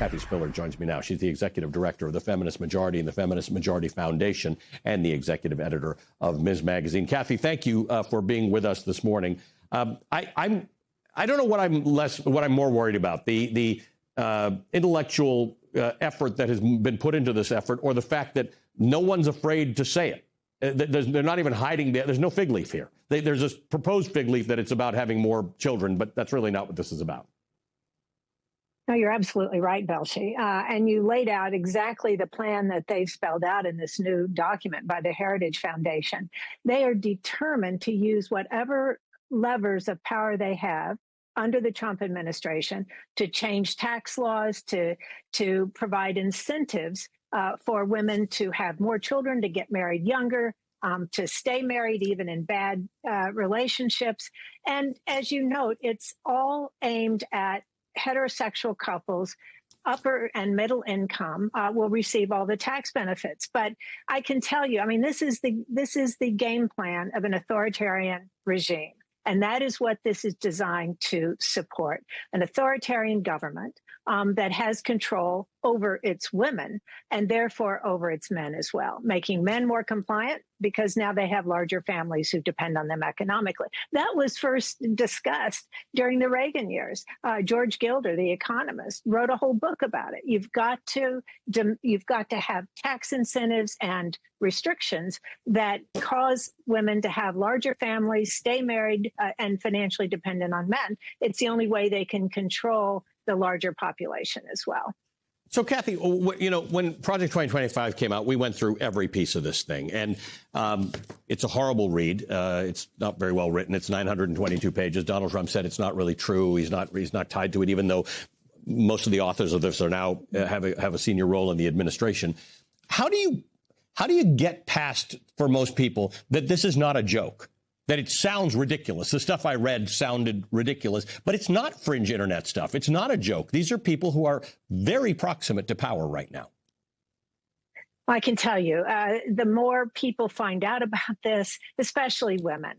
Kathy Spiller joins me now. She's the executive director of the Feminist Majority and the Feminist Majority Foundation and the executive editor of Ms. Magazine. Kathy, thank you for being with us this morning. I don't know what I'm more worried about, the intellectual effort that has been put into this effort, or the fact that no one's afraid to say it. They're not even hiding. There's no fig leaf here. There's this proposed fig leaf that it's about having more children, but that's really not what this is about. No, you're absolutely right, Belshie. And you laid out exactly the plan that they've spelled out in this new document by the Heritage Foundation. They are determined to use whatever levers of power they have under the Trump administration to change tax laws, to provide incentives for women to have more children, to get married younger, to stay married even in bad relationships. And as you note, it's all aimed at heterosexual couples. Upper and middle income will receive all the tax benefits. But I can tell you, I mean, this is the game plan of an authoritarian regime. And that is what this is designed to support, an authoritarian government that has control over its women and therefore over its men as well, making men more compliant because now they have larger families who depend on them economically. That was first discussed during the Reagan years. George Gilder, the economist, wrote a whole book about it. You've got to have tax incentives and restrictions that cause women to have larger families, stay married, and financially dependent on men. It's the only way they can control the larger population as well. So, Kathy, you know, when Project 2025 came out, we went through every piece of this thing. And it's a horrible read. It's not very well written. It's 922 pages. Donald Trump said it's not really true. He's not tied to it, even though most of the authors of this are now have a senior role in the administration. How do you get past, for most people, that this is not a joke? That it sounds ridiculous. The stuff I read sounded ridiculous, but it's not fringe internet stuff. It's not a joke. These are people who are very proximate to power right now. I can tell you, the more people find out about this, especially women,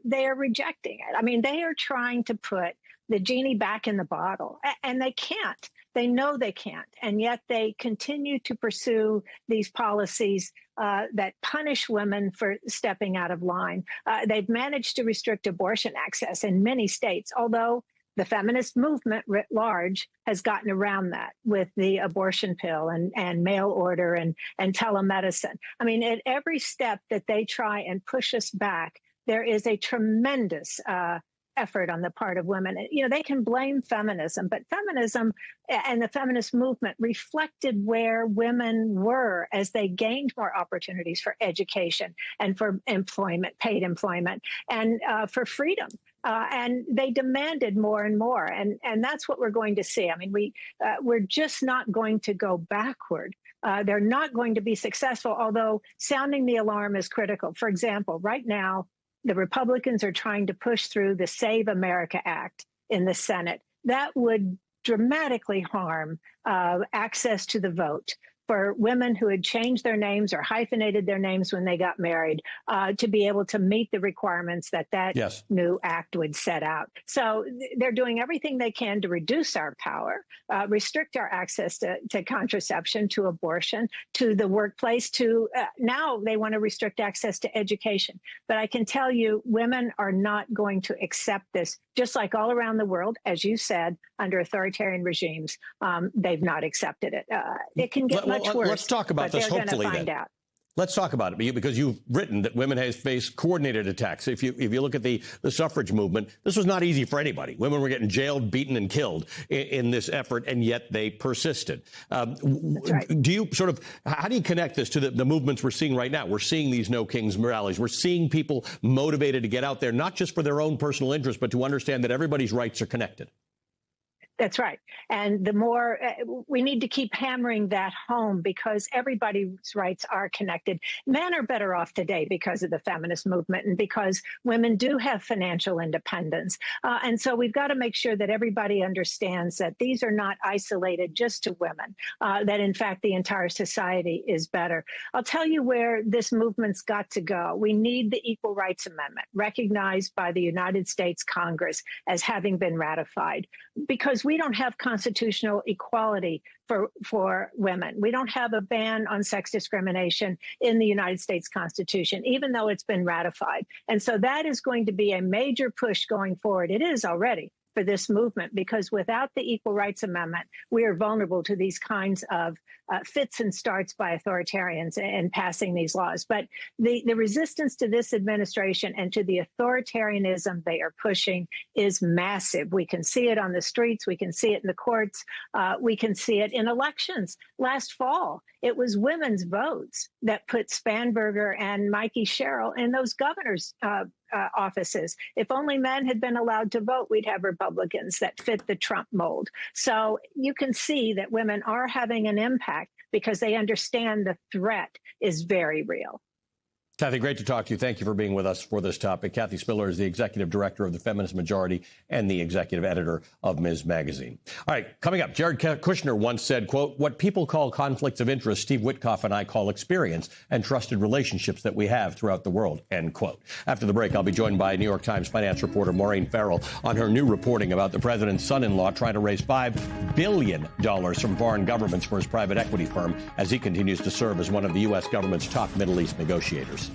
they are rejecting it. I mean, they are trying to put the genie back in the bottle, and they can't. They know they can't, and yet they continue to pursue these policies that punish women for stepping out of line. They've managed to restrict abortion access in many states, although the feminist movement writ large has gotten around that with the abortion pill and mail order and telemedicine. I mean, at every step that they try and push us back, there is a tremendous effort on the part of women. You know, they can blame feminism, but feminism and the feminist movement reflected where women were as they gained more opportunities for education and for employment, paid employment, and for freedom. And they demanded more and more. And that's what we're going to see. I mean, we're just not going to go backward. They're not going to be successful, although sounding the alarm is critical. For example, right now, the Republicans are trying to push through the Save America Act in the Senate. That would dramatically harm access to the vote for women who had changed their names or hyphenated their names when they got married to be able to meet the requirements that yes. new act would set out. So they're doing everything they can to reduce our power, restrict our access to contraception, to abortion, to the workplace, to now they want to restrict access to education. But I can tell you, women are not going to accept this, just like all around the world, as you said, under authoritarian regimes, they've not accepted it. It can get much worse. Let's talk about this, hopefully, then. Let's talk about it, because you've written that women have faced coordinated attacks. If you look at the suffrage movement, this was not easy for anybody. Women were getting jailed, beaten, and killed in this effort, and yet they persisted. That's right. Do you how do you connect this to the movements we're seeing right now? We're seeing these No Kings rallies. We're seeing people motivated to get out there, not just for their own personal interest, but to understand that everybody's rights are connected. That's right. And the more we need to keep hammering that home, because everybody's rights are connected. Men are better off today because of the feminist movement and because women do have financial independence. And so we've got to make sure that everybody understands that these are not isolated just to women, that, in fact, the entire society is better. I'll tell you where this movement's got to go. We need the Equal Rights Amendment recognized by the United States Congress as having been ratified, because we don't have constitutional equality for women. We don't have a ban on sex discrimination in the United States Constitution, even though it's been ratified. And so that is going to be a major push going forward. It is already for this movement, because without the Equal Rights Amendment, we are vulnerable to these kinds of fits and starts by authoritarians in passing these laws. But the resistance to this administration and to the authoritarianism they are pushing is massive. We can see it on the streets. We can see it in the courts. We can see it in elections. Last fall, it was women's votes that put Spanberger and Mikey Sherrill in those governors' offices. If only men had been allowed to vote, we'd have Republicans that fit the Trump mold. So you can see that women are having an impact because they understand the threat is very real. Kathy, great to talk to you. Thank you for being with us for this topic. Kathy Spiller is the executive director of the Feminist Majority and the executive editor of Ms. Magazine. All right, coming up, Jared Kushner once said, quote, "What people call conflicts of interest, Steve Witkoff and I call experience and trusted relationships that we have throughout the world," end quote. After the break, I'll be joined by New York Times finance reporter Maureen Farrell on her new reporting about the president's son-in-law trying to raise $5 billion from foreign governments for his private equity firm as he continues to serve as one of the U.S. government's top Middle East negotiators.